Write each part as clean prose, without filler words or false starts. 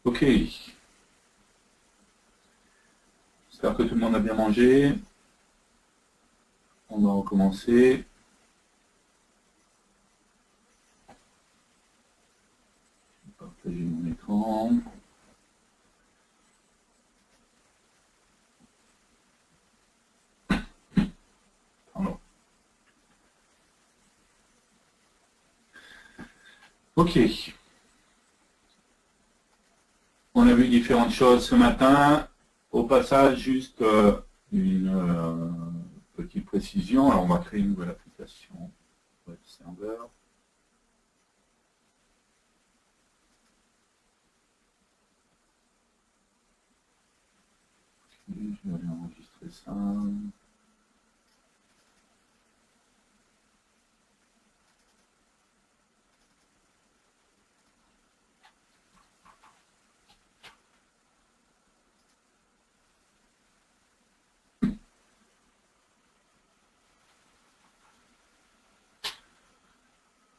Ok. J'espère que tout le monde a bien mangé. On va recommencer. Je vais partager mon écran. Pardon. Ok. On a vu différentes choses ce matin. Au passage, juste une petite précision. Alors, on va créer une nouvelle application web server. Je vais aller enregistrer ça.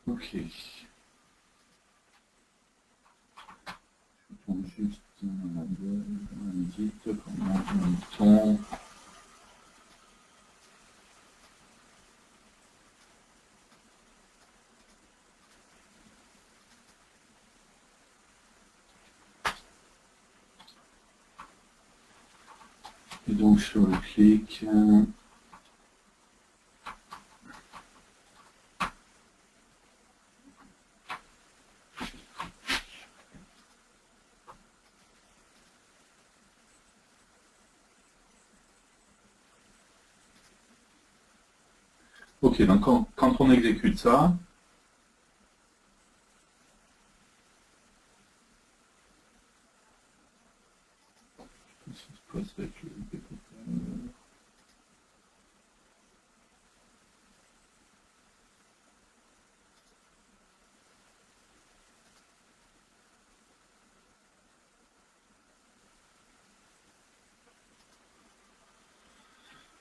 Ok. Je tourne juste un edit, comment on. Et donc sur le clic. Ok, donc quand on exécute ça, qu'est-ce qui se passe avec le découpeur?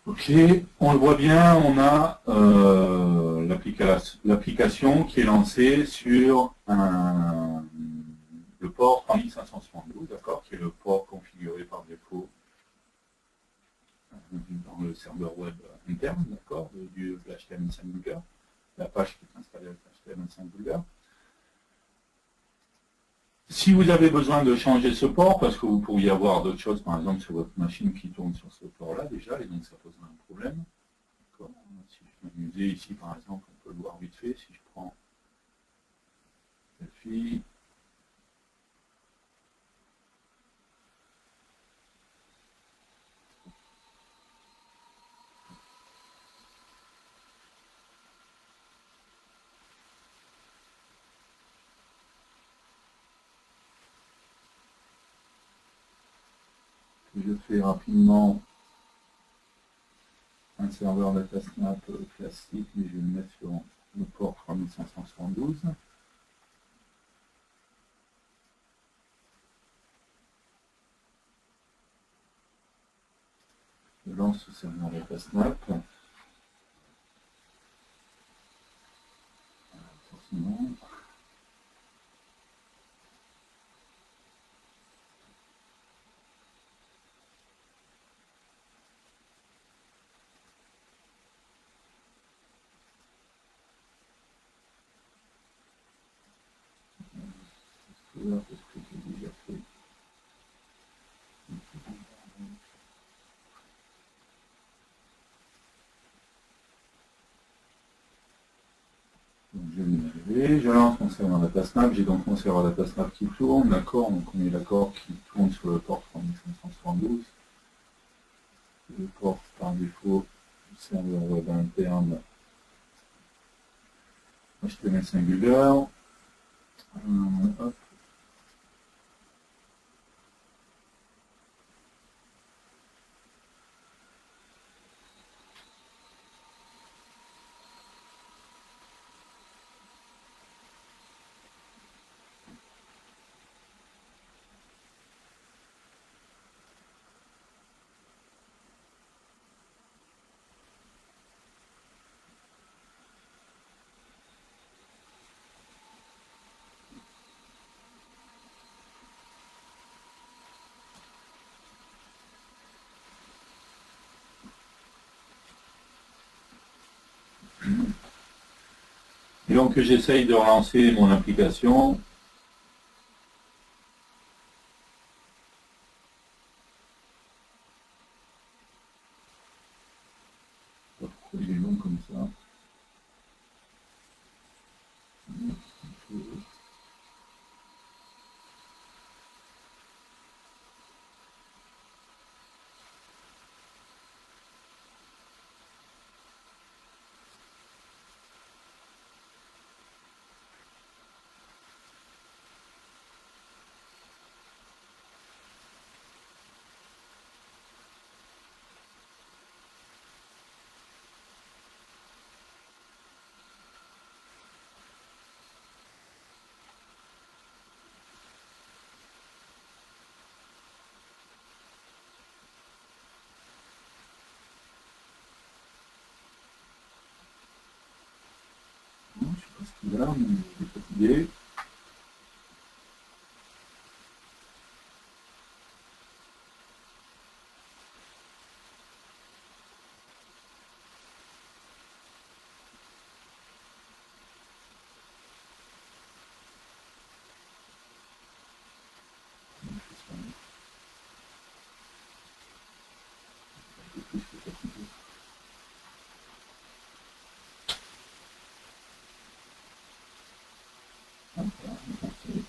Ok, on le voit bien, on a l'application qui est lancée sur le port 3572, d'accord, qui est le port configuré par défaut dans le serveur web interne, d'accord, de l'HTML5 Bootler, la page qui est installée avec l'HTML5 Bootler. Si vous avez besoin de changer ce port, parce que vous pourriez avoir d'autres choses, par exemple, sur votre machine qui tourne sur ce port-là déjà, et donc ça posera un problème. Si je m'amusais ici, par exemple, on peut le voir vite fait, si je prends selfie, je fais rapidement un serveur DataSnap classique, mais je vais le mettre sur le port 3572. Je lance ce serveur DataSnap. Forcément. Parce que j'ai déjà fait. Donc je vais y arriver. Je lance mon serveur DataSnap. J'ai donc mon serveur DataSnap qui tourne. D'accord, donc on est d'accord qu'il tourne sur le port 3572. Le port par défaut du serveur web interne HTML Singular. Hop. donc j'essaye de relancer mon application. Pourquoi il est long comme ça? Non, je sais pas ce qu'il y a, mais il est fatigué.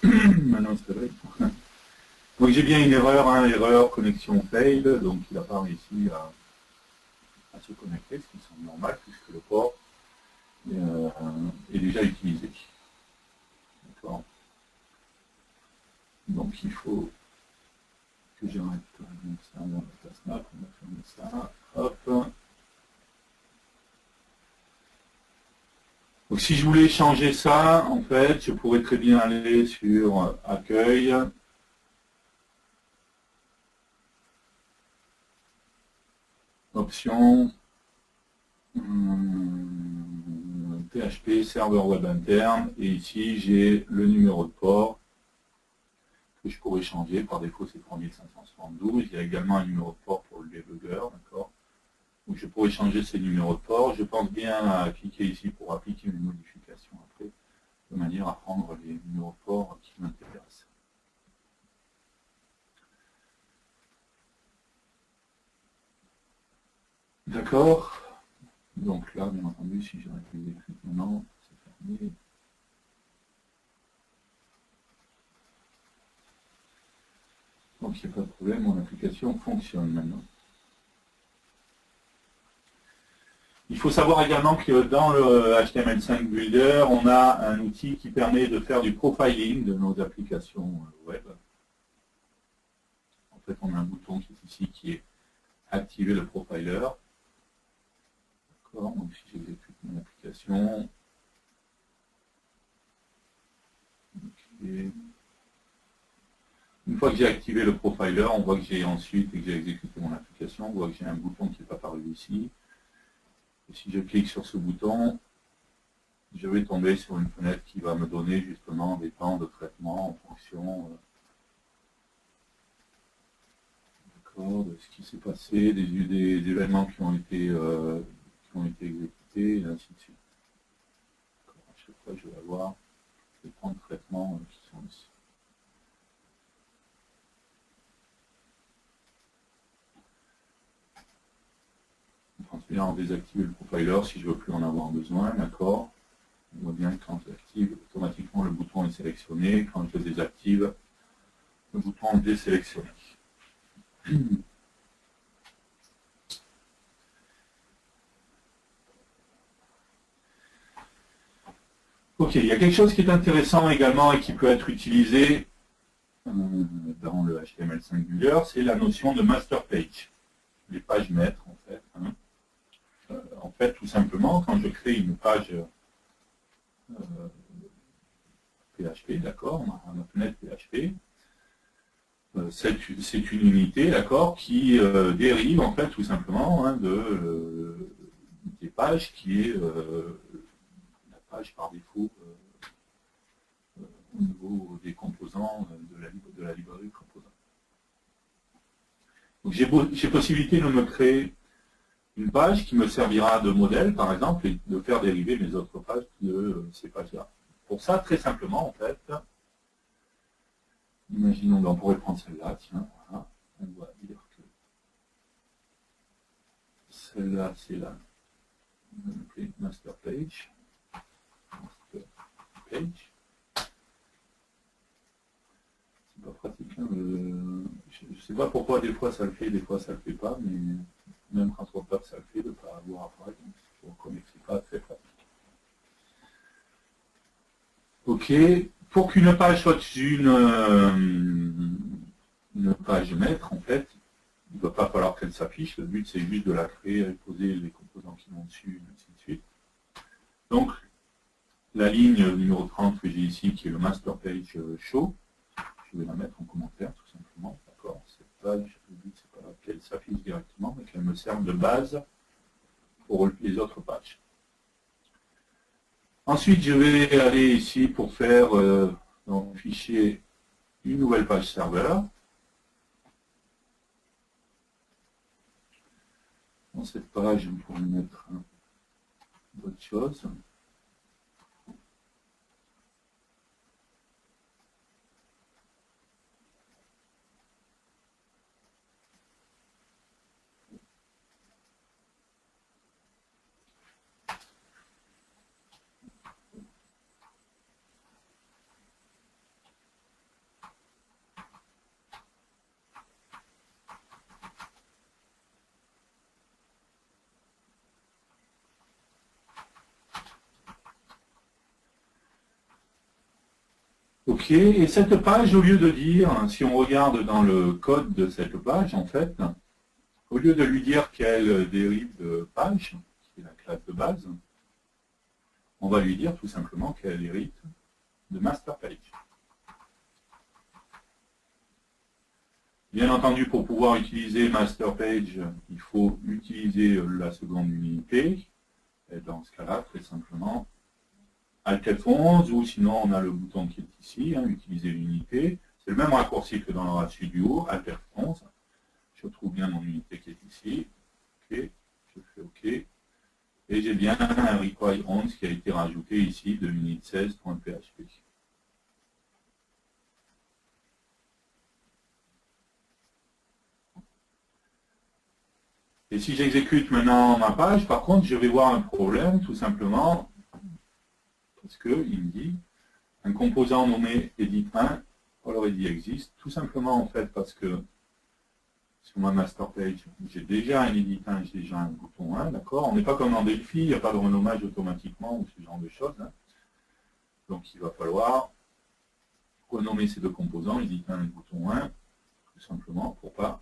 Maintenant, c'est vrai. Donc j'ai bien une erreur, hein, erreur connexion fail, donc il n'a pas réussi à se connecter, ce qui semble normal puisque le port est déjà utilisé. D'accord. Donc il faut que j'arrête ça dans la snap, on va fermer ça, hop. Donc si je voulais changer ça, en fait, je pourrais très bien aller sur accueil, options, PHP, serveur web interne, et ici j'ai le numéro de port que je pourrais changer. Par défaut, c'est 3572. Il y a également un numéro de port pour le debugger, d'accord. Donc je pourrais changer ces numéros de port. Je pense bien à cliquer ici pour appliquer une modification après, de manière à prendre les numéros de port qui m'intéressent. D'accord. Donc là, bien entendu, si j'arrête les écrits maintenant, c'est fermé. Donc il n'y a pas de problème, mon application fonctionne maintenant. Il faut savoir également que dans le HTML5 Builder, on a un outil qui permet de faire du profiling de nos applications web. En fait, on a un bouton qui est ici qui est activer le profiler. D'accord, donc si j'exécute mon application, okay. Une fois que j'ai activé le profiler, on voit que j'ai ensuite, et que j'ai exécuté mon application, on voit que j'ai un bouton qui n'est pas apparu ici. Et si je clique sur ce bouton, je vais tomber sur une fenêtre qui va me donner justement des temps de traitement en fonction de ce qui s'est passé, des événements qui ont été exécutés, et ainsi de suite. À chaque fois, je vais avoir les temps de traitement qui sont ici. Ensuite, on désactive le profiler si je ne veux plus en avoir besoin, d'accord. On voit bien que quand j'active, automatiquement le bouton est sélectionné. Quand je le désactive, le bouton est désélectionné. Ok, il y a quelque chose qui est intéressant également et qui peut être utilisé dans le HTML5 Builder, c'est la notion de master page. Les pages maîtres, en fait. Hein. En fait, tout simplement, quand je crée une page PHP, d'accord, ma fenêtre PHP, c'est une unité, d'accord, qui dérive, en fait, tout simplement, hein, des pages qui est la page par défaut au niveau des composants de la librairie composants. Donc j'ai possibilité de me créer une page qui me servira de modèle, par exemple, et de faire dériver mes autres pages de ces pages-là. Pour ça, très simplement, en fait, imaginons, on pourrait prendre celle-là, tiens, voilà, on va dire que celle-là, c'est la master page. C'est pas pratique, hein, je ne sais pas pourquoi des fois ça le fait, des fois ça le fait pas, mais même quand on tape ça le fait de ne pas avoir à faire, donc je reconnais que c'est pas très pratique. Ok, pour qu'une page soit une page maître, en fait, il ne va pas falloir qu'elle s'affiche, le but c'est juste de la créer, et poser les composants qui vont dessus, et ainsi de suite. Donc, la ligne numéro 30 que j'ai ici, qui est le master page show, je vais la mettre en commentaire tout simplement. D'accord, cette page, le but c'est pas qu'elle s'affiche directement, mais qu'elle me serve de base pour les autres pages. Ensuite, je vais aller ici pour faire dans le fichier une nouvelle page serveur. Dans cette page, je pourrais mettre d'autres choses. Ok, et cette page, au lieu de dire, si on regarde dans le code de cette page, en fait, au lieu de lui dire qu'elle dérive de page, qui est la classe de base, on va lui dire tout simplement qu'elle hérite de master page. Bien entendu, pour pouvoir utiliser master page, il faut utiliser la seconde unité, et dans ce cas-là, très simplement, Alt F11, ou sinon on a le bouton qui est ici, utiliser l'unité. C'est le même raccourci que dans le ratio du haut, Alt F11. Je trouve bien mon unité qui est ici. Ok, je fais OK. Et j'ai bien un require 11 qui a été rajouté ici de unit 16.php. Et si j'exécute maintenant ma page, par contre, je vais voir un problème, tout simplement, parce qu'il me dit un composant nommé edit1 already existe, tout simplement en fait parce que sur ma master page, j'ai déjà un edit1, j'ai déjà un bouton 1, d'accord. On n'est pas comme dans Delphi, il n'y a pas de renommage automatiquement ou ce genre de choses. Donc il va falloir renommer ces deux composants, edit1 et bouton 1, tout simplement pour pas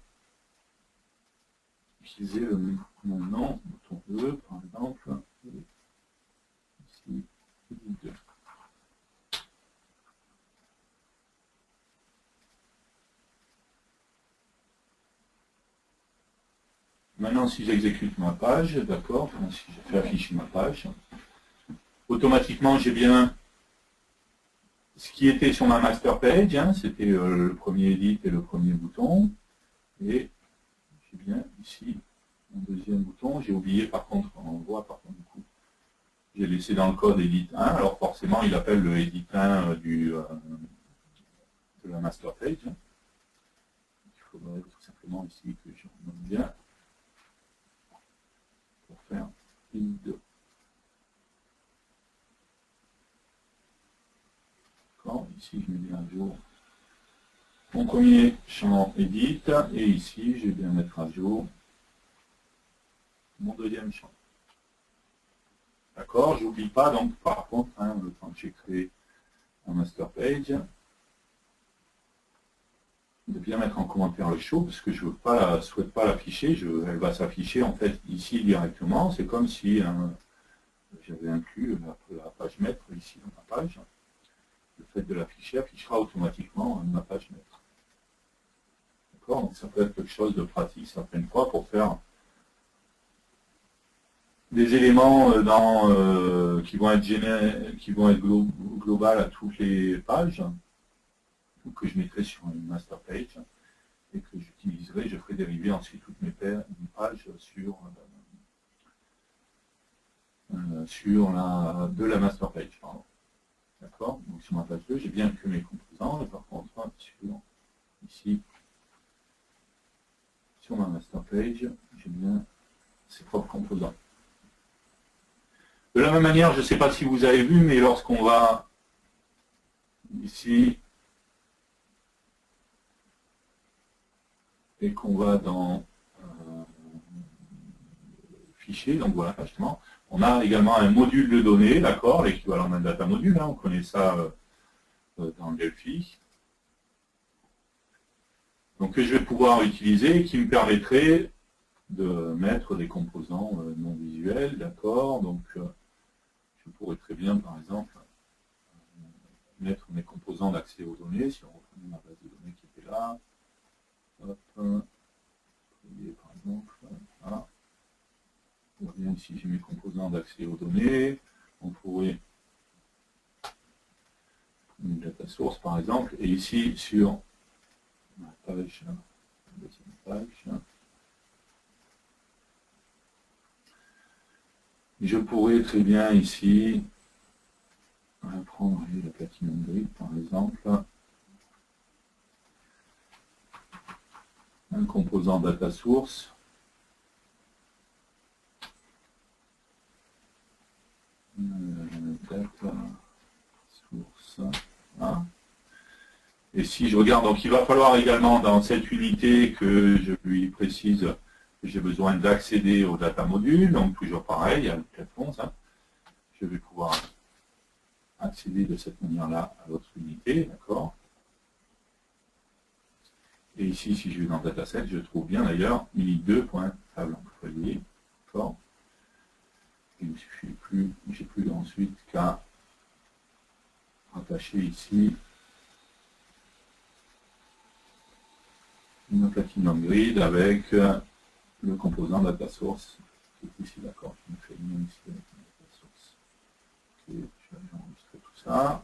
utiliser le même nom, bouton 2 par exemple, ici, edit2. Maintenant, si j'exécute ma page, d'accord, si je fais afficher ma page, automatiquement, j'ai bien ce qui était sur ma master page, c'était le premier edit et le premier bouton, et j'ai bien ici mon deuxième bouton. J'ai oublié, par contre, on voit, par contre, du coup, j'ai laissé dans le code edit 1, alors forcément, il appelle le edit 1 de la master page. Il faudrait tout simplement ici que je renomme bien pour faire edit 2. Ici, je mets bien à jour mon premier champ edit, et ici, je vais bien mettre à jour mon deuxième champ. D'accord, j'oublie pas, donc par contre, le temps que j'ai créé un master page, de bien mettre en commentaire le show, parce que je ne souhaite pas l'afficher, elle va s'afficher en fait ici directement, c'est comme si j'avais inclus la page maître ici dans ma page. Le fait de l'afficher affichera automatiquement ma page maître. D'accord, donc ça peut être quelque chose de pratique certaines fois pour faire des éléments qui vont être global à toutes les pages, que je mettrai sur une master page et que j'utiliserai, je ferai dériver ensuite toutes mes pages sur de la master page. D'accord. Donc sur ma page 2, j'ai bien que mes composants, et par contre, ici, sur ma master page, j'ai bien ses propres composants. De la même manière, je ne sais pas si vous avez vu, mais lorsqu'on va ici et qu'on va dans fichier, donc voilà, justement, on a également un module de données, d'accord, l'équivalent d'un data module, on connaît ça dans Delphi. Donc que je vais pouvoir utiliser, qui me permettrait de mettre des composants non visuels, d'accord, donc je pourrais très bien, par exemple, mettre mes composants d'accès aux données, si on reprend ma base de données qui était là, hop, par exemple, voilà. On voit bien ici, j'ai mes composants d'accès aux données, on pourrait une data source par exemple, et ici sur ma page, je pourrais très bien ici prendre la Platinum Grid par exemple, un composant data source, data source, voilà. Et si je regarde, donc il va falloir également dans cette unité que je lui précise que j'ai besoin d'accéder au data module, donc toujours pareil, il y a le réponse, je vais pouvoir accéder de cette manière-là à l'autre unité, d'accord. Et ici, si je vais dans Dataset, je trouve bien d'ailleurs unit2.table employé, d'accord. Il ne suffit plus, j'ai plus ensuite qu'à rattacher ici une Platinum Grid avec le composant data source qui est ici, d'accord. Je me fais une ici avec une data source. Ok, je vais enregistrer tout ça.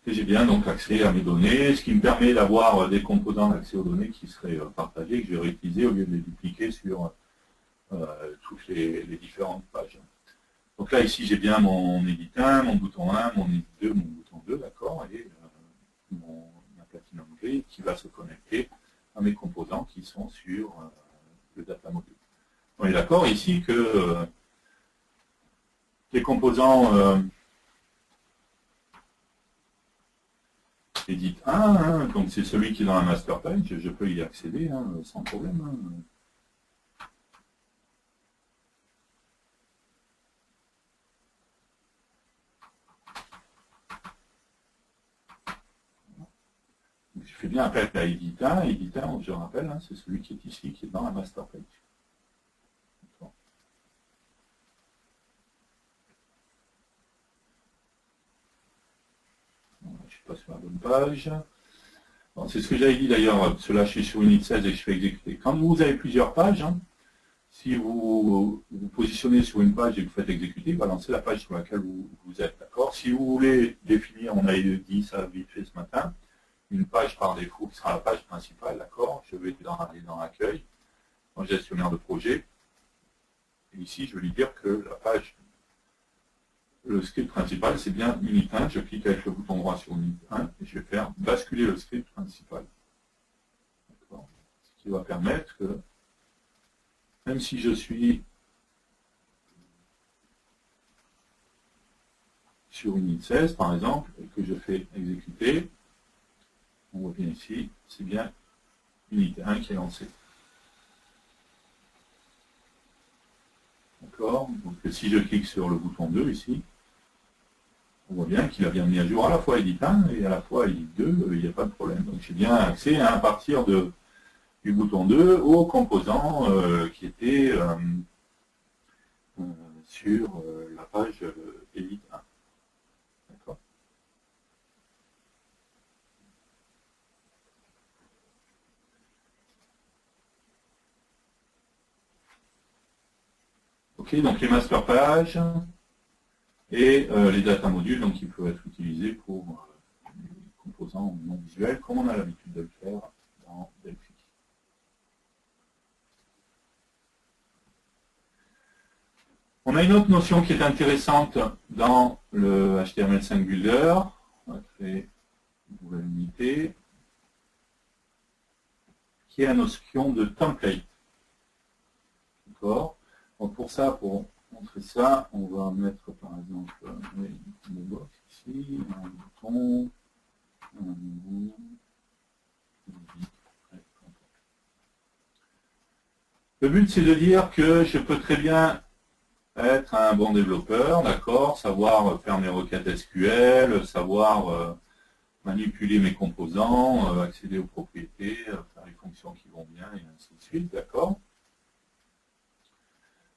Et j'ai bien donc accès à mes données, ce qui me permet d'avoir des composants d'accès aux données qui seraient partagés, que je vais réutiliser au lieu de les dupliquer sur toutes les différentes pages. Donc là, ici, j'ai bien mon edit 1, mon bouton 1, mon edit 2, mon bouton 2, d'accord, et ma Platinum Grid qui va se connecter à mes composants qui sont sur le data module. On est d'accord ici que les composants edit 1, donc c'est celui qui est dans la master page, je peux y accéder sans problème. Je fais bien appel à edit 1, je rappelle, c'est celui qui est ici, qui est dans la master page. Je suis pas sur la bonne page. Bon, c'est ce que j'avais dit d'ailleurs, cela je suis sur Unit 16 et je fais exécuter. Quand vous avez plusieurs pages, si vous vous positionnez sur une page et que vous faites exécuter, il va lancer la page sur laquelle vous êtes, d'accord. Si vous voulez définir, on a dit ça vite fait ce matin, une page par défaut qui sera la page principale, d'accord. Je vais aller dans l'accueil, en gestionnaire de projet. Et ici, je vais lui dire que la page, le script principal, c'est bien Unit 1. Je clique avec le bouton droit sur Unit 1 et je vais faire basculer le script principal. Ce qui va permettre que, même si je suis sur Unit 16, par exemple, et que je fais exécuter, on voit bien ici, c'est bien Unité 1 qui est lancé. D'accord. Donc si je clique sur le bouton 2 ici, on voit bien qu'il a bien mis à jour à la fois Edit 1 et à la fois Edit 2, il n'y a pas de problème. Donc j'ai bien accès à partir du bouton 2 aux composants qui étaient sur la page Edit 1. D'accord. Ok, donc les master pages et les data modules, donc qui peuvent être utilisés pour composants non visuels, comme on a l'habitude de le faire dans Delphi. On a une autre notion qui est intéressante dans le HTML5 Builder. On va créer une nouvelle unité, qui est la notion de template. D'accord. Donc pour ça, pour montrer ça, on va mettre par exemple une box ici, un bouton, un nouveau, le but c'est de dire que je peux très bien être un bon développeur, d'accord, savoir faire mes requêtes SQL, savoir manipuler mes composants, accéder aux propriétés, faire les fonctions qui vont bien et ainsi de suite, d'accord.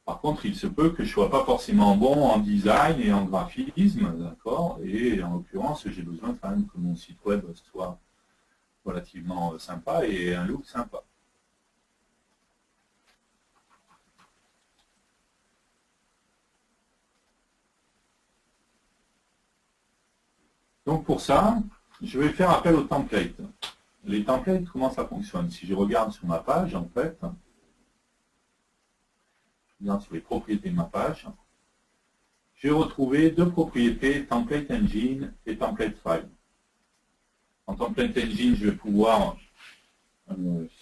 Par contre, il se peut que je ne sois pas forcément bon en design et en graphisme, d'accord, et en l'occurrence, j'ai besoin quand même que mon site web soit relativement sympa et un look sympa. Donc pour ça, je vais faire appel aux templates. Les templates, comment ça fonctionne? Si je regarde sur ma page, en fait, je regarde sur les propriétés de ma page, je vais retrouver deux propriétés, Template Engine et Template File. En Template Engine, je vais pouvoir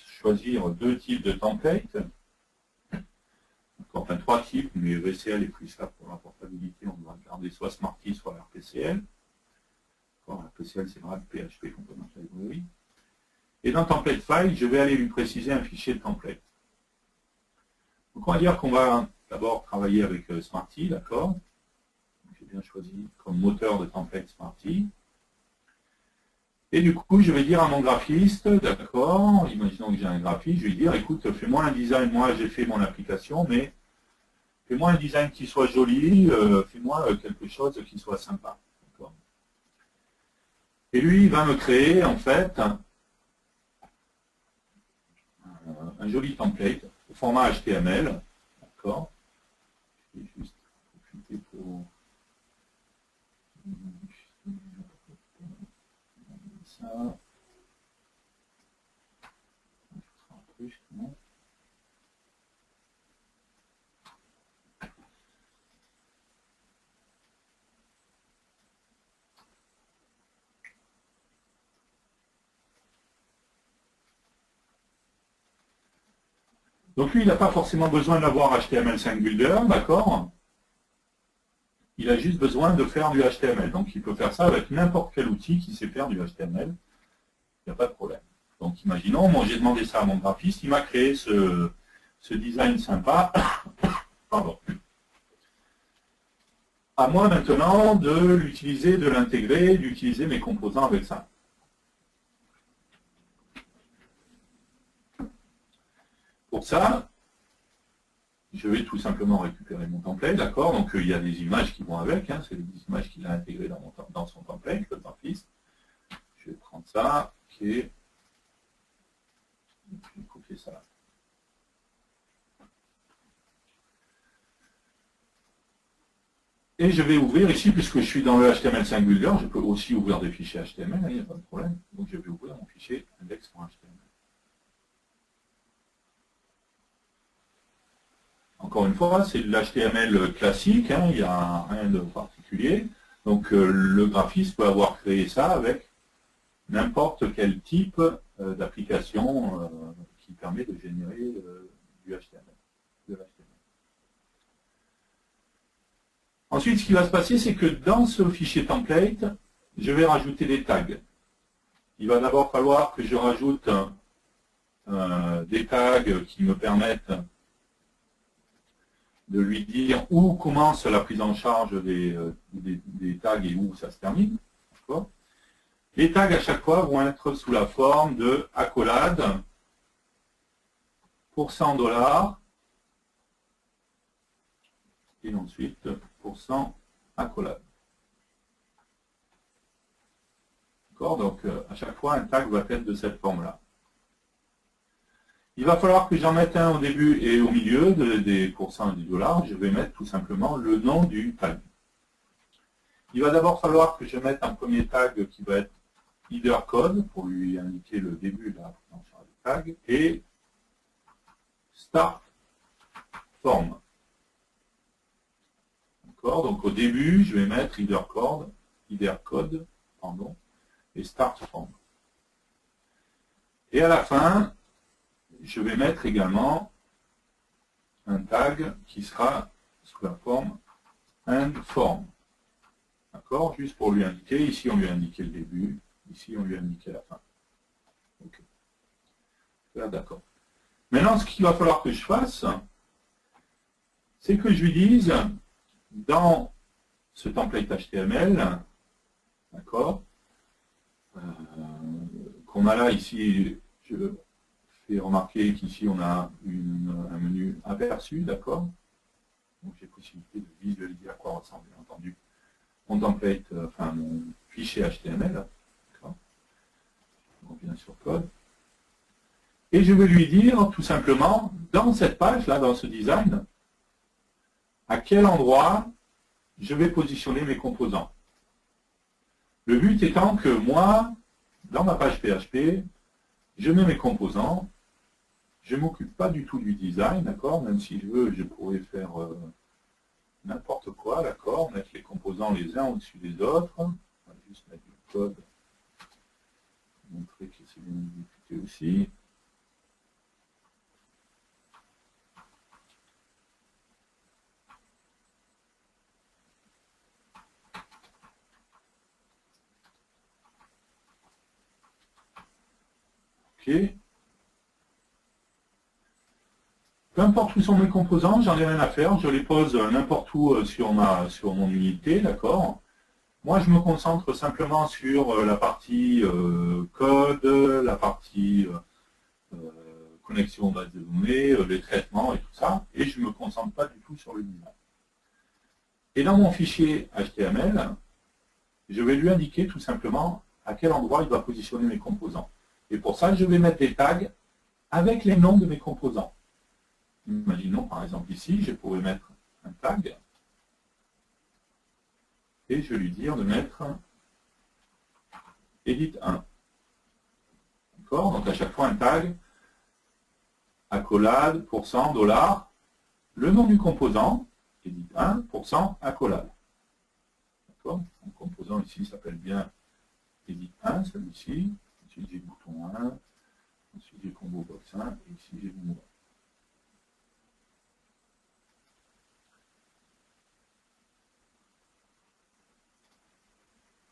choisir deux types de templates, enfin trois types, mais VCL est plus simple pour la portabilité, on va regarder soit Smarty, soit RPCL. RPCL, c'est le PHP Component Library. Et dans Template File, je vais aller lui préciser un fichier de template. Donc on va dire qu'on va d'abord travailler avec Smarty, d'accord. J'ai bien choisi comme moteur de template Smarty. Et du coup, je vais dire à mon graphiste, d'accord, imaginons que j'ai un graphiste, je vais dire, écoute, fais-moi un design, moi j'ai fait mon application, mais fais-moi un design qui soit joli, fais-moi quelque chose qui soit sympa. Et lui, il va me créer, en fait, un joli template au format HTML. D'accord. Je vais juste profiter pour ça. Donc lui, il n'a pas forcément besoin d'avoir HTML5 Builder, d'accord. Il a juste besoin de faire du HTML. Donc il peut faire ça avec n'importe quel outil qui sait faire du HTML. Il n'y a pas de problème. Donc imaginons, moi j'ai demandé ça à mon graphiste, il m'a créé ce design sympa. Pardon. À moi maintenant de l'utiliser, de l'intégrer, d'utiliser mes composants avec ça. Pour ça, je vais tout simplement récupérer mon template, d'accord. Donc il y a des images qui vont avec, hein, c'est des images qu'il a intégrées dans son template, le graphiste. Je vais prendre ça, ok. Et puis copier ça. Et je vais ouvrir ici, puisque je suis dans le HTML5 Builder, je peux aussi ouvrir des fichiers HTML, il n'y a pas de problème. Donc je vais ouvrir mon fichier index.html. Encore une fois, c'est de l'HTML classique, hein, il n'y a rien de particulier. Donc le graphiste peut avoir créé ça avec n'importe quel type d'application qui permet de générer du HTML, de l'HTML. Ensuite, ce qui va se passer, c'est que dans ce fichier template, je vais rajouter des tags. Il va d'abord falloir que je rajoute des tags qui me permettent de lui dire où commence la prise en charge des tags et où ça se termine. Les tags à chaque fois vont être sous la forme de accolade, $, et ensuite %accolade. D'accord. Donc à chaque fois un tag va être de cette forme-là. Il va falloir que j'en mette un au début et au milieu des pourcents et des $. Je vais mettre tout simplement le nom du tag. Il va d'abord falloir que je mette un premier tag qui va être header code pour lui indiquer le début de la présentation du tag et start form. D'accord, donc au début, je vais mettre header code, pardon, et start form. Et à la fin, je vais mettre également un tag qui sera sous la forme end form. D'accord, juste pour lui indiquer, ici on lui a indiqué le début, ici on lui a indiqué la fin. Ok. Là, d'accord. Maintenant, ce qu'il va falloir que je fasse, c'est que je lui dise, dans ce template HTML, d'accord, qu'on a là, ici, je fais remarquer qu'ici on a un menu aperçu, d'accord. Donc j'ai possibilité de visualiser à quoi ressemble, bien entendu, mon template, enfin mon fichier HTML, d'accord. On revient sur code. Et je vais lui dire, tout simplement, dans cette page-là, dans ce design, à quel endroit je vais positionner mes composants. Le but étant que moi, dans ma page PHP, je mets mes composants, je ne m'occupe pas du tout du design, d'accord, même si je veux, je pourrais faire n'importe quoi, d'accord, mettre les composants les uns au-dessus des autres, on va juste mettre du code, montrer que c'est bien exécuté aussi. Ok. Peu importe où sont mes composants, j'en ai rien à faire, je les pose n'importe où sur mon unité, d'accord. Moi, je me concentre simplement sur la partie code, la partie connexion base de données, les traitements et tout ça, et je ne me concentre pas du tout sur le design. Et dans mon fichier HTML, je vais lui indiquer tout simplement à quel endroit il va positionner mes composants. Et pour ça, je vais mettre des tags avec les noms de mes composants. Imaginons par exemple ici, je pourrais mettre un tag et je vais lui dire de mettre edit 1. D'accord? Donc à chaque fois un tag, accolade, %, dollar, le nom du composant, edit 1, accolade. D'accord? Mon composant ici s'appelle bien edit 1, celui-ci. Ensuite j'ai bouton 1, ensuite j'ai combo box 1, et ici j'ai bouton 1.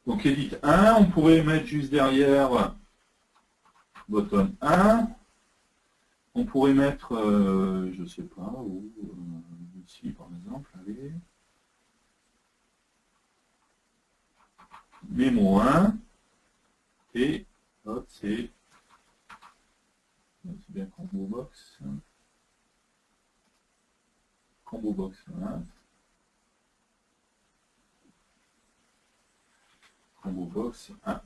Donc edit 1, on pourrait mettre juste derrière button 1. On pourrait mettre, je ne sais pas, où, ici par exemple, allez, mémo 1, et hop, c'est bien combo box 1, combo box 1.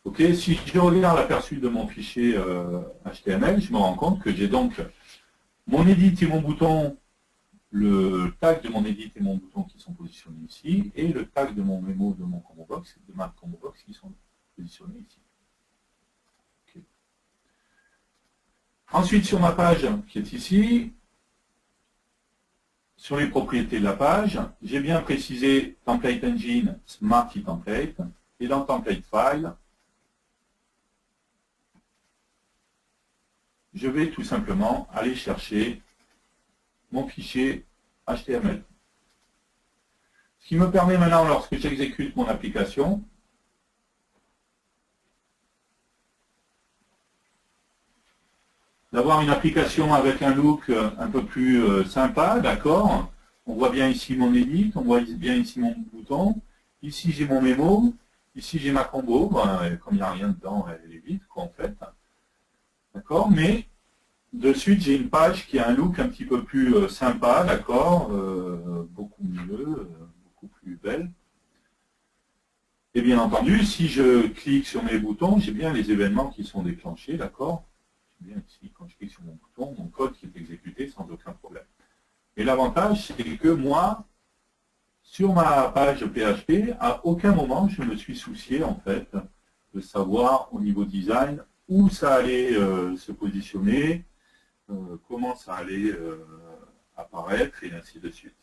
Ok, si je regarde l'aperçu de mon fichier HTML, je me rends compte que j'ai donc mon edit et mon bouton, le tag de mon edit et mon bouton qui sont positionnés ici, et le tag de mon mémo de mon combo box, de ma combo box qui sont positionnés ici. Okay. Ensuite, sur ma page qui est ici, sur les propriétés de la page, j'ai bien précisé Template Engine, Smarty Template, et dans Template File, je vais tout simplement aller chercher mon fichier HTML. Ce qui me permet maintenant, lorsque j'exécute mon application, d'avoir une application avec un look un peu plus sympa, d'accord. On voit bien ici mon edit, on voit bien ici mon bouton, ici j'ai mon mémo, ici j'ai ma combo, ben, comme il n'y a rien dedans, elle est vide, quoi, en fait. D'accord, mais de suite j'ai une page qui a un look un petit peu plus sympa, d'accord, beaucoup mieux, beaucoup plus belle. Et bien entendu, si je clique sur mes boutons, j'ai bien les événements qui sont déclenchés, d'accord. Bien ici, quand je clique sur mon bouton, mon code qui est exécuté sans aucun problème. Et l'avantage, c'est que moi, sur ma page PHP, à aucun moment je me suis soucié en fait de savoir au niveau design où ça allait se positionner, comment ça allait apparaître et ainsi de suite.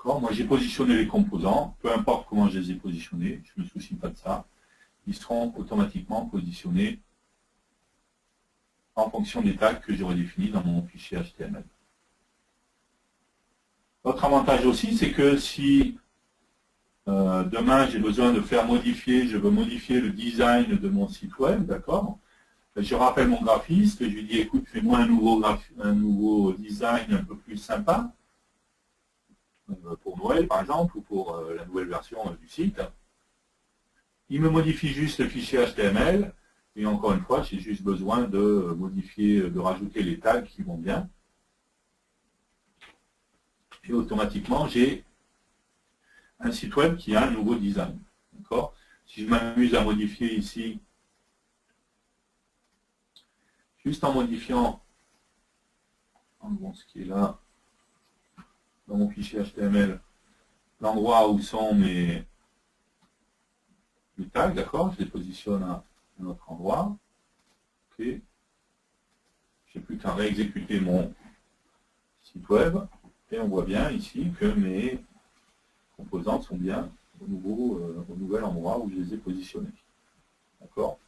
Moi j'ai positionné les composants, peu importe comment je les ai positionnés, je ne me soucie pas de ça, ils seront automatiquement positionnés en fonction des tags que j'aurai définis dans mon fichier HTML. L'autre avantage aussi, c'est que si demain j'ai besoin de faire modifier, je veux modifier le design de mon site web, d'accord? Je rappelle mon graphiste, je lui dis écoute, fais-moi un nouveau design un peu plus sympa, pour Noël par exemple, ou pour la nouvelle version du site. Il me modifie juste le fichier HTML, et encore une fois, j'ai juste besoin de modifier, de rajouter les tags qui vont bien. Et automatiquement, j'ai un site web qui a un nouveau design. D'accord? Si je m'amuse à modifier ici, juste en modifiant ce qui est là, dans mon fichier HTML, l'endroit où sont mes tags, d'accord? Je les positionne à un autre endroit. Ok. J'ai plus qu'à réexécuter mon site web. Et on voit bien ici que mes composantes sont bien au nouvel endroit où je les ai positionnés. D'accord?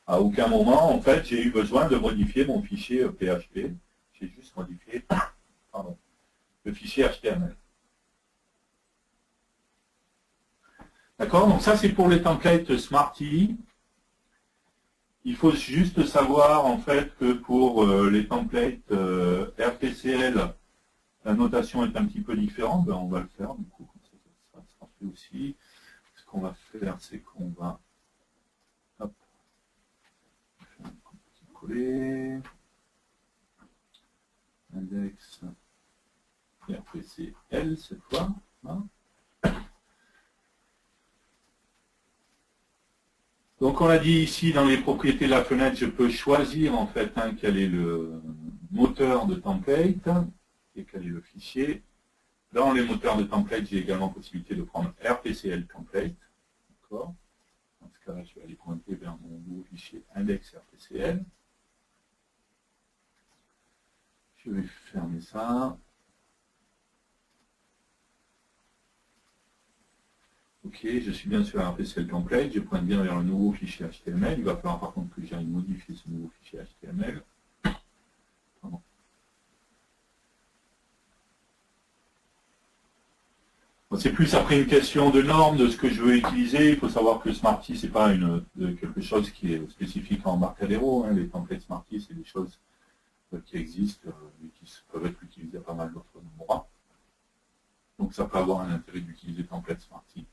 À aucun moment, en fait, j'ai eu besoin de modifier mon fichier PHP. J'ai juste modifié le fichier HTML. D'accord? Donc ça, c'est pour les templates Smarty. Il faut juste savoir, en fait, que pour les templates RPCL, la notation est un petit peu différente. Ben, on va le faire, du coup, ça sera fait aussi. Ce qu'on va faire, c'est qu'on va hop, faire un petit coller. Index RPCL cette fois. Hein. Donc on l'a dit ici, dans les propriétés de la fenêtre, je peux choisir en fait quel est le moteur de template et quel est le fichier. Dans les moteurs de template, j'ai également possibilité de prendre RPCL template. D'accord. Dans ce cas-là, je vais aller pointer vers mon nouveau fichier index RPCL. Je vais fermer ça. Ok, je suis bien sur RPCL template, je pointe bien vers le nouveau fichier HTML. Il va falloir par contre que j'aille modifier ce nouveau fichier HTML. C'est plus après une question de normes, de ce que je veux utiliser. Il faut savoir que Smarty, ce n'est pas quelque chose qui est spécifique en Embarcadero. Les templates Smarty, c'est des choses qui existent et qui peuvent être utilisées à pas mal d'autres endroits. Donc ça peut avoir un intérêt d'utiliser template Smarty.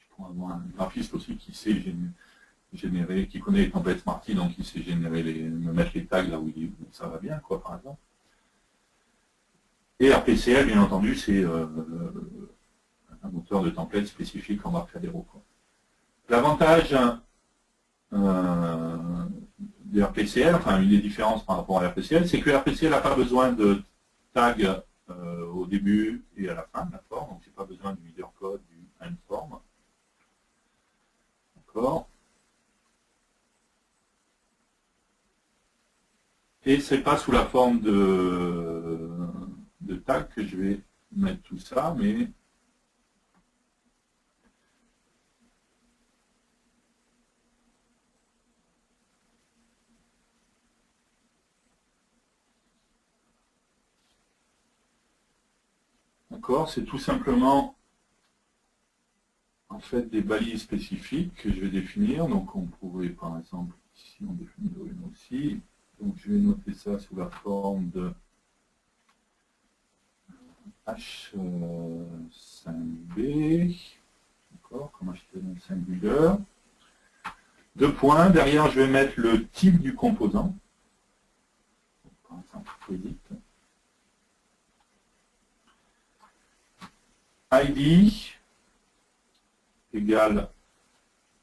Je pourrais avoir un graphiste aussi qui sait générer, qui connaît les templates Smarty, donc qui sait générer me mettre les tags là où ça va bien, quoi, par exemple. Et RPCL, bien entendu, c'est un moteur de template spécifique en Embarcadero. L'avantage de RPCL, enfin une des différences par rapport à RPCL, c'est que RPCL n'a pas besoin de tags au début et à la fin, d'accord? Donc j'ai pas besoin du header code, du end form. D'accord? Et c'est pas sous la forme de tag que je vais mettre tout ça, mais d'accord, c'est tout simplement en fait des balises spécifiques que je vais définir. Donc on pourrait par exemple ici on définit une aussi. Donc je vais noter ça sous la forme de H5B, d'accord, comme HTML5 Builder. Deux points, derrière je vais mettre le type du composant. Donc, par exemple, edit. ID égale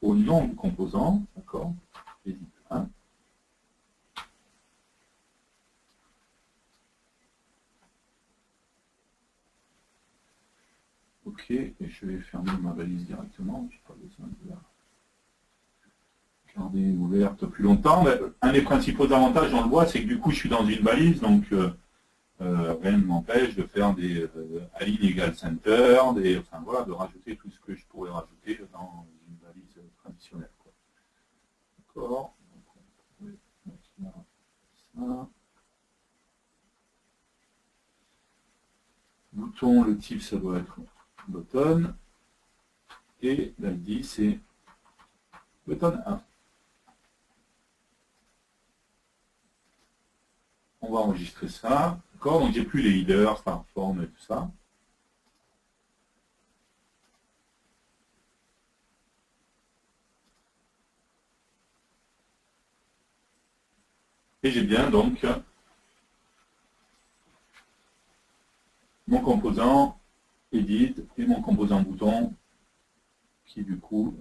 au nom du composant, d'accord, edit 1. OK, et je vais fermer ma valise directement, je n'ai pas besoin de la garder ouverte plus longtemps. Mais un des principaux avantages, on le voit, c'est que du coup, je suis dans une valise, donc rien ne m'empêche de faire des align égale center, enfin voilà, de rajouter tout ce que je pourrais rajouter dans une valise traditionnelle. D'accord, donc on pourrait mettre là ça. Bouton, le type, ça doit être button. Et l'ID, c'est button 1. On va enregistrer ça. D'accord, donc j'ai plus les headers, start form et tout ça. Et j'ai bien donc mon composant edit et mon composant bouton qui du coup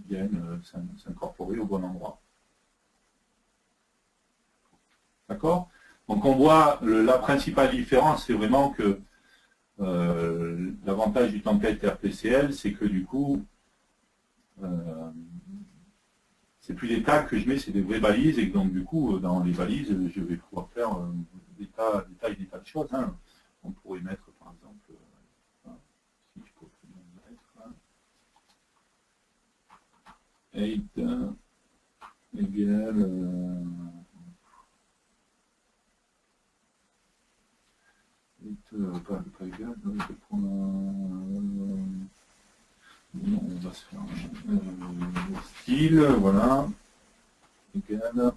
viennent s'incorporer au bon endroit. D'accord? Donc on voit la principale différence, c'est vraiment que l'avantage du template RPCL, c'est que du coup, c'est plus des tags que je mets, c'est des vraies balises, et donc du coup, dans les balises, je vais pouvoir faire des tas de choses. Hein. On pourrait mettre, par exemple, si je peux mettre 8 égale pas égal, je vais prendre non, on va se faire style, voilà, égal.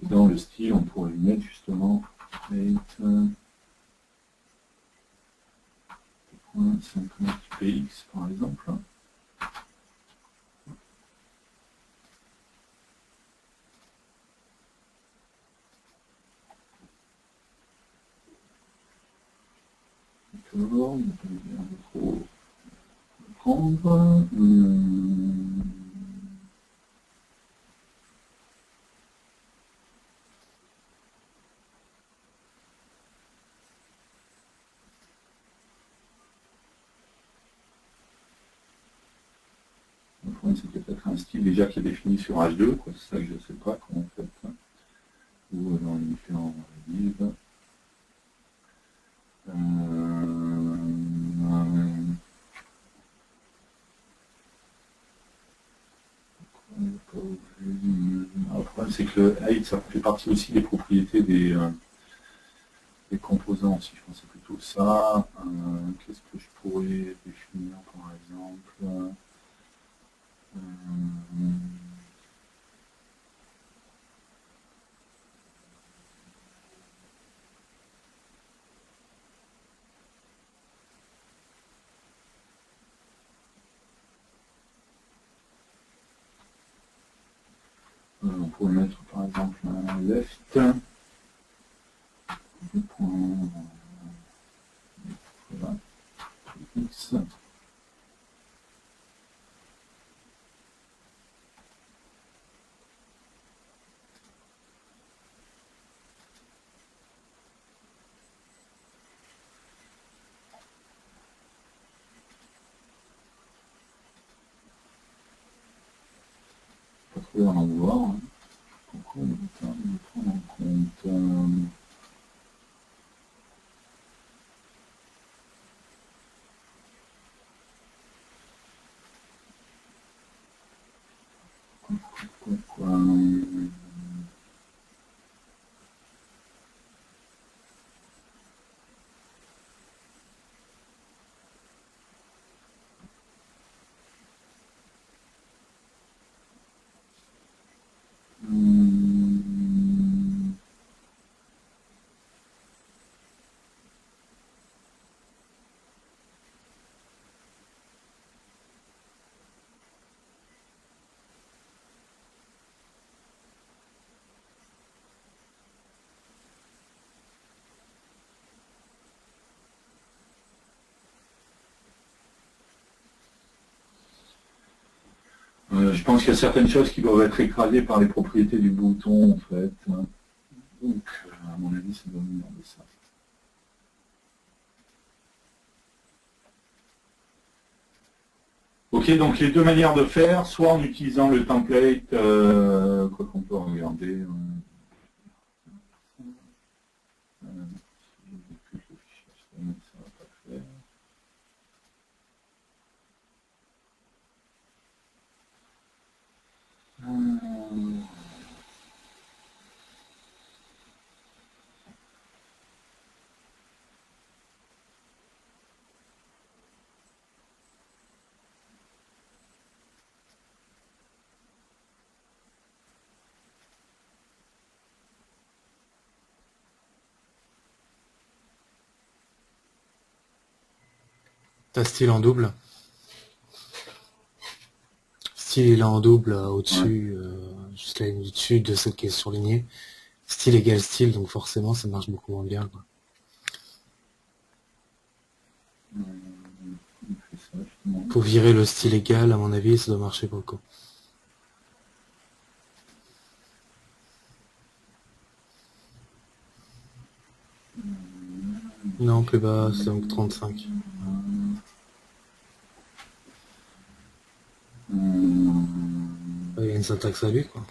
Dans le style, on pourrait lui mettre justement 8.50px par exemple. D'accord, on peut bien trop prendre. Le problème, c'est qu'il y a peut-être un style déjà qui est défini sur H2, c'est ça que je ne sais pas comment on fait. Ou dans les différents livres. Le problème, c'est que le height, ça fait partie aussi des propriétés des composants. Si je pensais plutôt ça, qu'est-ce que je pourrais définir par exemple on pourrait mettre par exemple un left. Voilà. X. Pas trop en vouloir. Hein. Pourquoi on va prendre en compte pourquoi je pense qu'il y a certaines choses qui doivent être écrasées par les propriétés du bouton, en fait. Donc, à mon avis, ça doit venir de ça. Ok, donc les deux manières de faire, soit en utilisant le template, quoi qu'on peut regarder. Ça va pas le faire. T'as style en double. Style il est en double Ouais. au-dessus, juste la ligne du dessus de celle qui est surlignée. Style égale style, donc forcément ça marche beaucoup moins bien, quoi. Il fait ça, justement. Faut virer le style égal, à mon avis, ça doit marcher pour le coup. Non, plus bas, c'est donc 35. Il y a une syntaxe à lui, quoi.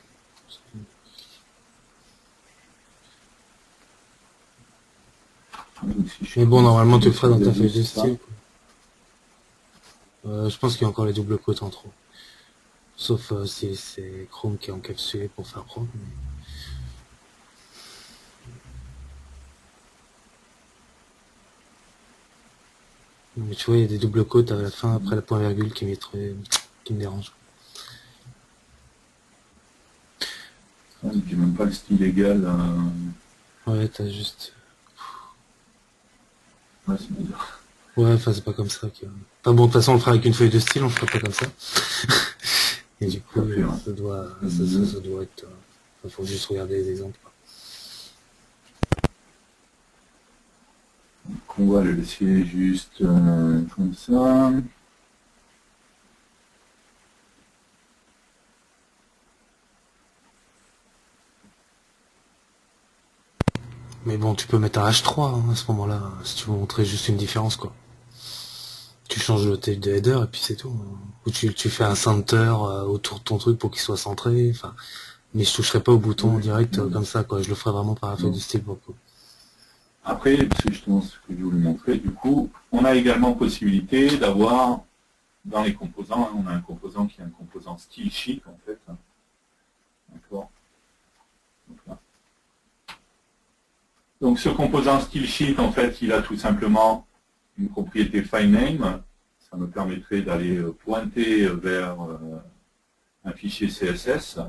Mais bon, normalement tu le feras dans ta feuille de style, quoi. Je pense qu'il y a encore les doubles quotes en trop. Sauf si c'est Chrome qui est encapsulé pour faire propre. Mais tu vois, il y a des doubles quotes à la fin, après la point virgule, qui me dérangent. J'ai même pas le style égal. Ouais, t'as juste... Ouais, c'est bizarre. Ouais, enfin, c'est pas comme ça. Enfin bon, de toute façon, on le fera avec une feuille de style, on le fera pas comme ça. Et du coup, Fait, ouais. ça doit être... faut juste regarder les exemples. Donc on va le laisser juste comme ça. Mais bon, tu peux mettre un H3 hein, à ce moment-là, si tu veux montrer juste une différence, quoi. Tu changes le tail de header et puis c'est tout. Ou tu fais un center autour de ton truc pour qu'il soit centré. Enfin, mais je toucherai pas au bouton Oui, direct comme ça, quoi. Je le ferai vraiment par la feuille non. de style pour le coup. Après, c'est justement ce que je voulais montrer. Du coup, on a également possibilité d'avoir dans les composants, on a un composant qui est un composant style sheet en fait. D'accord. Donc ce composant style sheet, en fait, il a tout simplement une propriété filename. Ça me permettrait d'aller pointer vers un fichier CSS.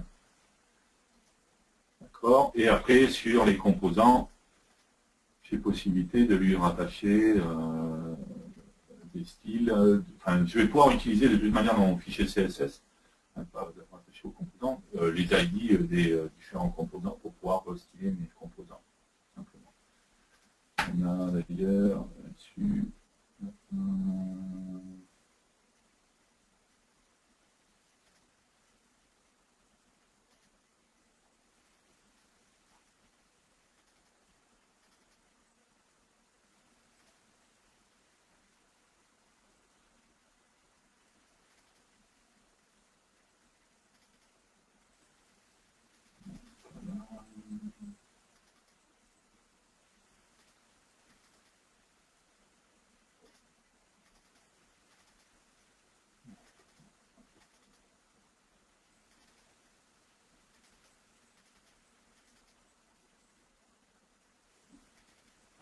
D'accord. Et après, sur les composants, j'ai possibilité de lui rattacher des styles. Enfin, je vais pouvoir utiliser de toute manière dans mon fichier CSS, hein, pas rattaché aux composants, les ID des différents composants pour pouvoir styler mes composants. Simplement. On a d'ailleurs là-dessus.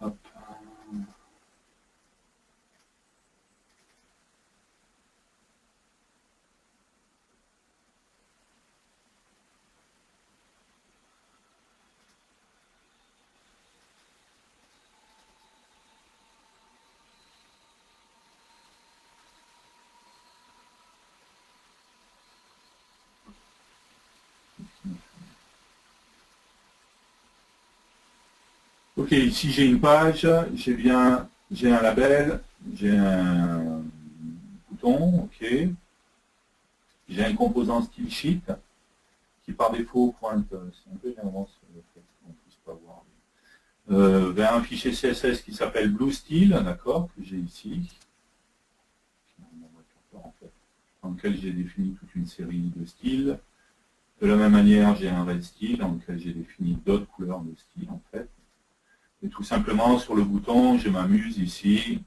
Hop. Ok, ici j'ai une page, j'ai un label, j'ai un bouton, ok. J'ai un composant style sheet qui par défaut pointe, c'est un peu énervant ce fait qu'on ne puisse pas voir, vers un fichier CSS qui s'appelle BlueStyle, d'accord, que j'ai ici. En fait. dans lequel j'ai défini toute une série de styles. De la même manière, j'ai un red style dans lequel j'ai défini d'autres couleurs de style en fait. Et tout simplement sur le bouton, je m'amuse ici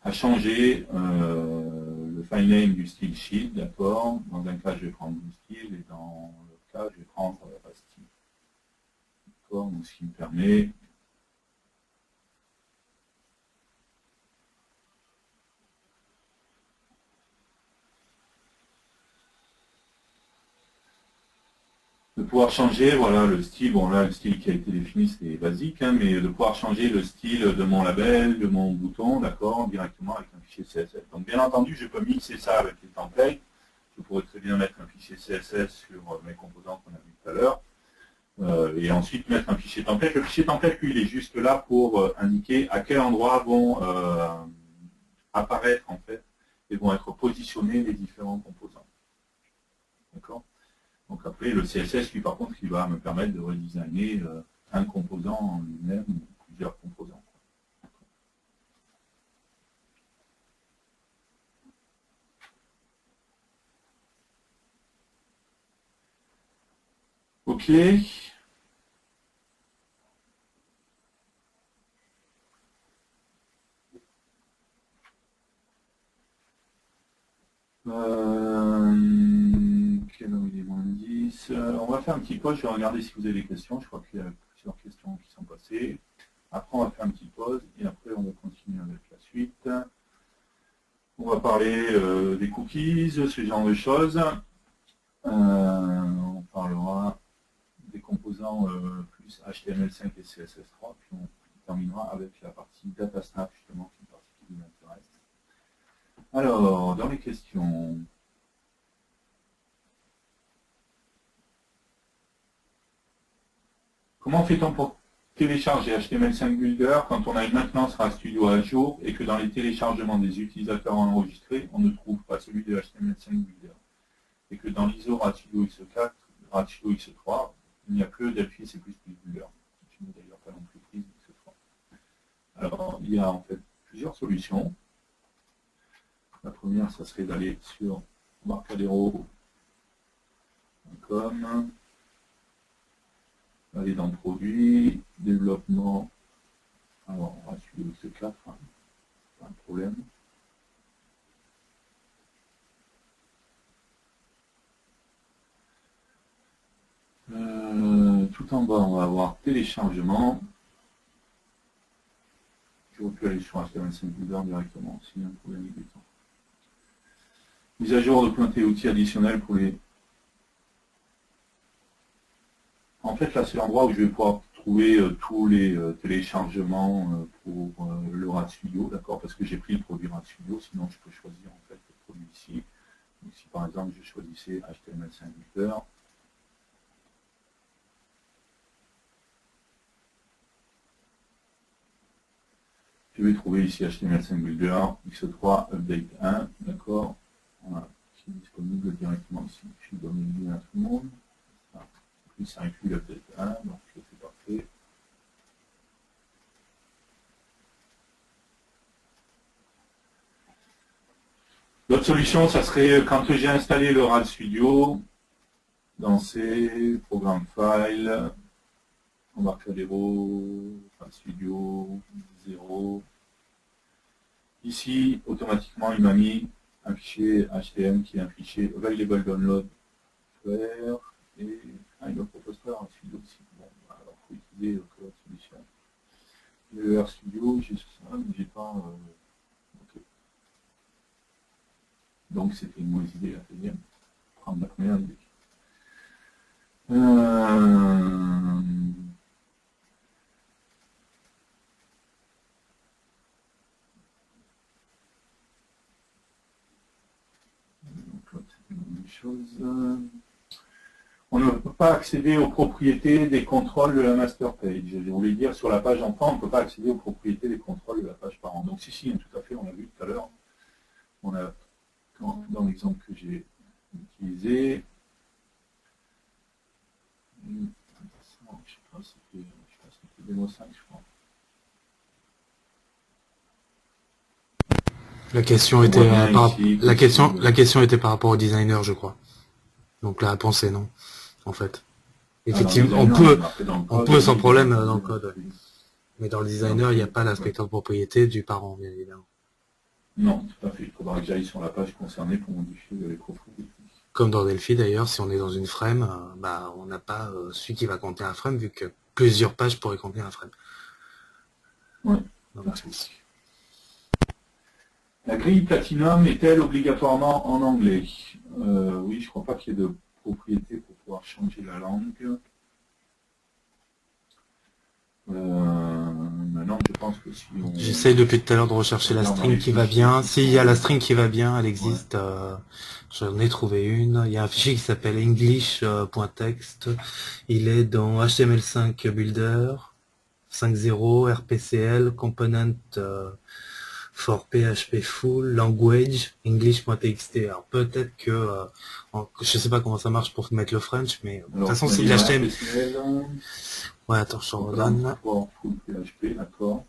à changer le file name du style sheet, d'accord. Dans un cas, je vais prendre du style et dans l'autre cas, je vais prendre red style. D'accord, donc ce qui me permet de pouvoir changer, voilà, le style, bon là, le style qui a été défini, c'est basique, hein, mais de pouvoir changer le style de mon label, de mon bouton, d'accord, directement avec un fichier CSS. Donc bien entendu, je peux mixer ça avec les templates. Je pourrais très bien mettre un fichier CSS sur mes composants qu'on a vu tout à l'heure, et ensuite mettre un fichier template. Le fichier template, lui, il est juste là pour indiquer à quel endroit vont apparaître, en fait, et vont être positionnés les différents composants. D'accord. Donc après, le CSS, lui, par contre, il va me permettre de redesigner un composant en lui-même ou plusieurs composants. OK. Quelle heure il est moins 10. On va faire un petit pause, je vais regarder si vous avez des questions. Je crois qu'il y a plusieurs questions qui sont passées. Après, on va faire une petite pause et après, on va continuer avec la suite. On va parler des cookies, ce genre de choses. On parlera des composants plus HTML5 et CSS3, puis on terminera avec la partie DataSnap, justement, qui est une partie qui nous intéresse. Alors, dans les questions, comment fait-on pour télécharger HTML5 Builder quand on a une maintenance RAD-Studio à jour et que dans les téléchargements des utilisateurs enregistrés, on ne trouve pas celui de HTML5 Builder et que dans l'ISO RAD-Studio X4, RAD-Studio X3, il n'y a que Delphi C++ Builder. Je n'ai d'ailleurs pas non plus prise X3. Alors, il y a en fait plusieurs solutions. La première, ça serait d'aller sur marcadero.com, aller dans Produits, Développement, alors RAD-Studio X4, hein, pas un problème. Tout en bas, on va avoir téléchargement. J'aurais pu aller sur HTML5 Builder directement, s'il y a un problème avec le temps. Mise à jour de pointer outils additionnels pour les... En fait, là, c'est l'endroit où je vais pouvoir trouver tous les téléchargements pour le RAD-Studio, d'accord, parce que j'ai pris le produit RAD-Studio, sinon je peux choisir en fait le produit ici. Donc, si par exemple je choisissais HTML5 Builder, je vais trouver ici HTML5 Builder, X3, Update 1, d'accord, voilà, qui est disponible directement ici. Je donne le lien à tout le monde. Puis ça inclut l'Update 1, donc c'est parfait. L'autre solution, ça serait quand j'ai installé le RAD-Studio, dans ces programmes files, Embarcadero, RAD-Studio, 0. Ici, automatiquement, il m'a mis un fichier HTML qui est un fichier available download et il me propose pas un studio aussi. Bon, alors il faut utiliser la solution. Le RStudio, j'ai ça, mais j'ai pas. Okay. Donc c'était une mauvaise idée, la deuxième. Prendre la première idée. Donc là, c'est une même chose. On ne peut pas accéder aux propriétés des contrôles de la master page. Je voulais dire, sur la page enfant, on ne peut pas accéder aux propriétés des contrôles de la page parent. Donc si, tout à fait, on l'a vu tout à l'heure. On a, dans l'exemple que j'ai utilisé, je ne sais pas, c'était démo 5, je crois. La question On était voit bien ici que la question était par rapport au designer, je crois. Donc la réponse est non, en fait. dans le Effectivement, designer, il est marqué dans le on code, peut sans oui, bien problème dans le entendu. code, ouais. Mais dans le Donc, designer, il n'y a pas ouais. l'inspecteur de propriété du parent, bien évidemment. Non, tout à fait. Il faudra que j'aille sur la page concernée pour modifier les propriétés. Comme dans Delphi d'ailleurs, si on est dans une frame, bah on n'a pas celui qui va contenir un frame, vu que plusieurs pages pourraient contenir un frame. Oui, Dans tout à le fait. sens. La grille Platinum est-elle obligatoirement en anglais? Oui, je ne crois pas qu'il y ait de propriété pour pouvoir changer la langue. Maintenant, je pense que si on J'essaye depuis tout à l'heure de rechercher la regarde dans string les qui va fichiers bien. qui S'il y a la sont... string qui va bien, elle Ouais. existe. J'en ai trouvé une. Il y a un fichier qui s'appelle english.txt. Il est dans HTML5 Builder 5.0 RPCL Component for PHP Full Language English.txt. Alors peut-être que je sais pas comment ça marche pour mettre le French, mais de toute Alors, façon tu m'as c'est dit de dans l'HTML. RPCL, Ouais, attends, je te component redonne. for full PHP, d'accord.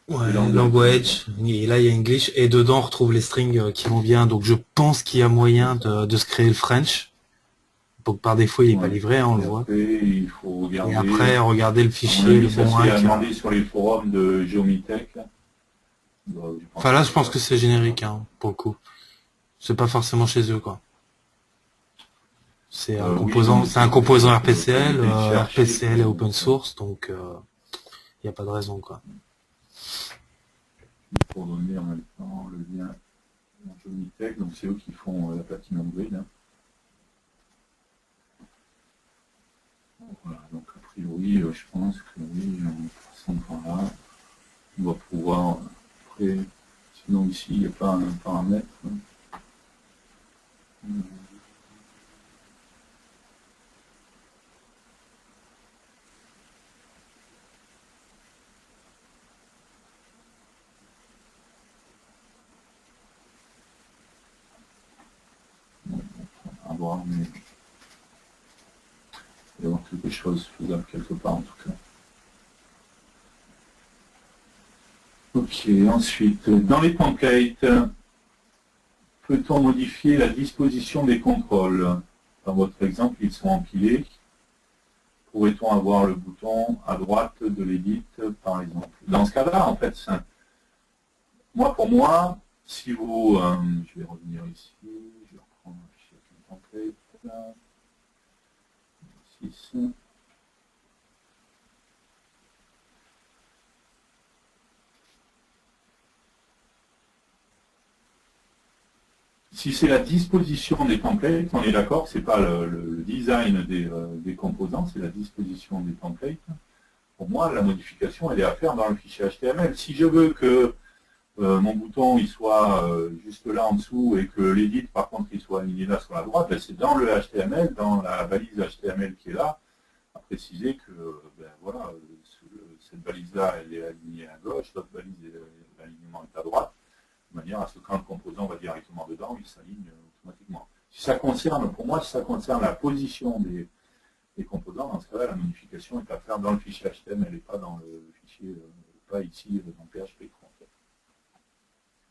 Et Ouais, language, tu m'as dit. language, et là il y a English, et dedans on retrouve les strings qui vont bien, donc je pense qu'il y a moyen de se créer le French. Donc par défaut il n'est pas Ouais. livré, hein, on le Et voit. après, il faut Et regarder. après, regardez le À mon fichier, le avis, ça bon serait à hack. demander sur les forums de Geomitech. Je pense Enfin là que je ça pense doit que être c'est là. générique, hein, pour le coup. C'est pas forcément chez eux, quoi. Oui, non, mais C'est un c'est quelque composant chose pour RPCL, éviter de chercher. RPCL est open source, donc il n'y a pas de raison, quoi. Pour donner en même temps le lien en Geomitech. Donc, c'est eux qui font la Platinum Grid. Hein. Voilà, donc a priori, je pense que oui, en passant par là, on va pouvoir. Après, sinon, ici, il n'y a pas un paramètre. À voir, mais il va y avoir quelque chose faisable quelque part en tout cas. Ok, ensuite, dans les templates, peut-on modifier la disposition des contrôles? Dans votre exemple, ils sont empilés. Pourrait-on avoir le bouton à droite de l'édit, par exemple? Dans ce cas-là, en fait, pour moi, si vous... je vais revenir ici, je vais reprendre un fichier template. 6. Si c'est la disposition des templates, on est d'accord, c'est pas le design des composants, c'est la disposition des templates. Pour moi, la modification, elle est à faire dans le fichier HTML. Si je veux que mon bouton il soit juste là en dessous et que l'édit, par contre, il soit aligné là sur la droite, ben, c'est dans le HTML, dans la balise HTML qui est là, à préciser que ben, voilà, cette balise-là, elle est alignée à gauche, l'autre balise, l'alignement est à droite, de manière à ce que quand le composant va directement dedans, il s'aligne automatiquement. Si ça concerne, pour moi, si ça concerne la position des composants, dans ce cas-là, la modification est à faire dans le fichier HTML et pas dans le fichier, pas ici dans PHP.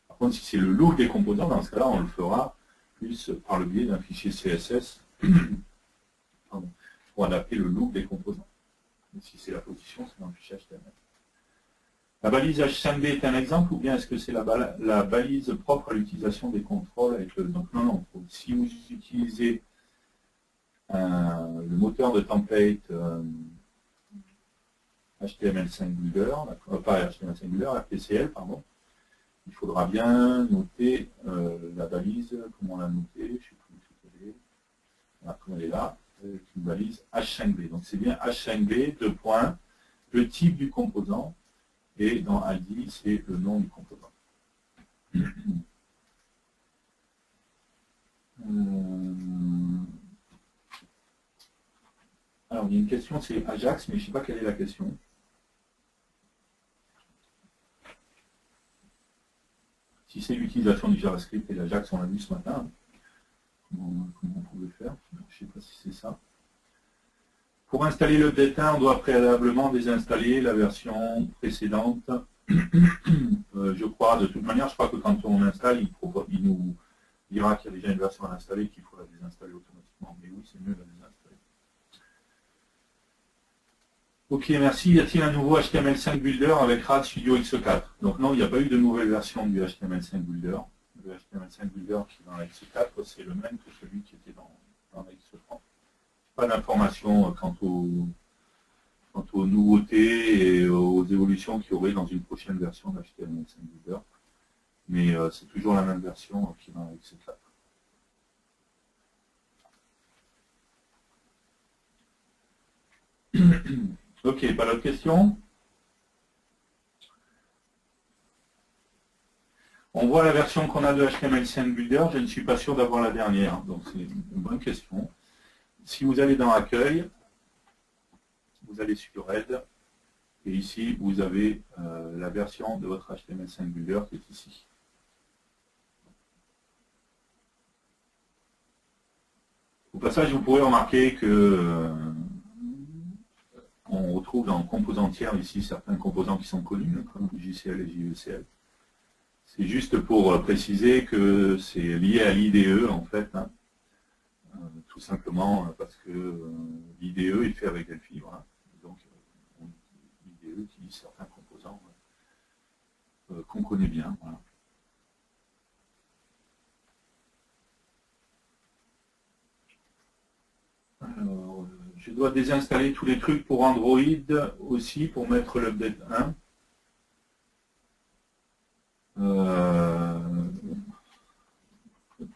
Par contre, si c'est le look des composants, dans ce cas-là, on le fera plus par le biais d'un fichier CSS pour adapter le look des composants. Et si c'est la position, c'est dans le fichier HTML. La balise H5B est un exemple ou bien est-ce que c'est la balise propre à l'utilisation des contrôles avec le... Donc non, non. Si vous utilisez le moteur de template HTML5 Builder, pas HTML5 Builder, RPCL, pardon, il faudra bien noter la balise, comment on l'a notée, je ne sais plus où elle est, voilà, comme elle est là, avec une balise H5B. Donc c'est bien H5B, deux points, le type du composant, et dans ID, c'est le nom du composant. Alors, il y a une question, c'est Ajax, mais je ne sais pas quelle est la question. Si c'est l'utilisation du JavaScript et l'Ajax, on l'a vu ce matin, comment on pouvait faire, je ne sais pas si c'est ça. Pour installer le Delta, on doit préalablement désinstaller la version précédente Je crois, de toute manière, je crois que quand on installe, il nous dira qu'il y a déjà une version à installer, qu'il faut la désinstaller automatiquement. Mais oui, c'est mieux de la désinstaller. Ok, merci. Y a-t-il un nouveau HTML5 Builder avec RAD Studio X4? Donc non, il n'y a pas eu de nouvelle version du HTML5 Builder. Le HTML5 Builder qui est dans la X4, c'est le même que celui qui était dans la X30. Pas d'informations quant aux nouveautés et aux évolutions qu'il y aurait dans une prochaine version d'HTML5 Builder. Mais c'est toujours la même version qui est dans la X4. Ok, pas d'autres questions? On voit la version qu'on a de HTML5 Builder, je ne suis pas sûr d'avoir la dernière, donc c'est une bonne question. Si vous allez dans Accueil, vous allez sur Aide, et ici vous avez la version de votre HTML5 Builder qui est ici. Au passage, vous pourrez remarquer que on retrouve dans composants tiers ici certains composants qui sont connus, comme JCL et JECL. C'est juste pour préciser que c'est lié à l'IDE en fait, hein, tout simplement parce que l'IDE est fait avec Delphi, voilà. Donc l'IDE utilise certains composants qu'on connaît bien. Voilà. Alors, je dois désinstaller tous les trucs pour Android aussi pour mettre l'update 1.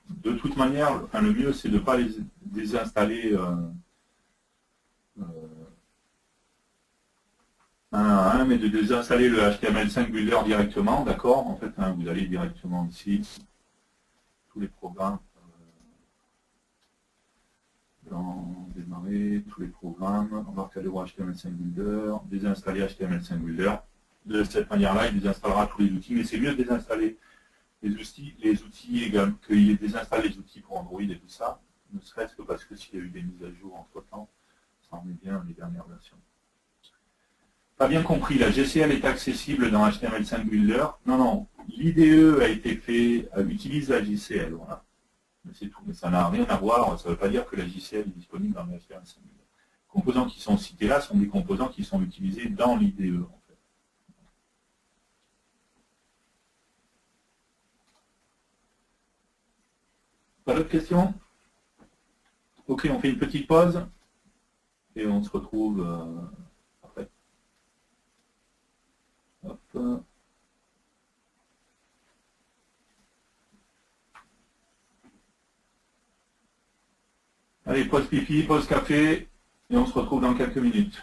De toute manière, enfin, le mieux c'est de ne pas les désinstaller un à un, mais de désinstaller le HTML5 Builder directement, d'accord? En fait, hein, vous allez directement ici, tous les programmes, dans démarrer, tous les programmes, embarquer le HTML5 Builder, désinstaller HTML5 Builder. De cette manière-là, il désinstallera tous les outils, mais c'est mieux de désinstaller les outils également, qu'il désinstalle les outils pour Android et tout ça, ne serait-ce que parce que s'il y a eu des mises à jour entre-temps, ça en met bien les dernières versions. Pas bien compris, la GCL est accessible dans HTML5 Builder. Non, non, l'IDE a été fait, utilise la JCL, voilà. C'est tout, mais ça n'a rien à voir, ça ne veut pas dire que la JCL est disponible dans le HTML5 Builder. Les composants qui sont cités là sont des composants qui sont utilisés dans l'IDE, en fait. Pas d'autres questions? Ok, on fait une petite pause et on se retrouve après. Hop. Allez, pause pipi, pause café, et on se retrouve dans quelques minutes.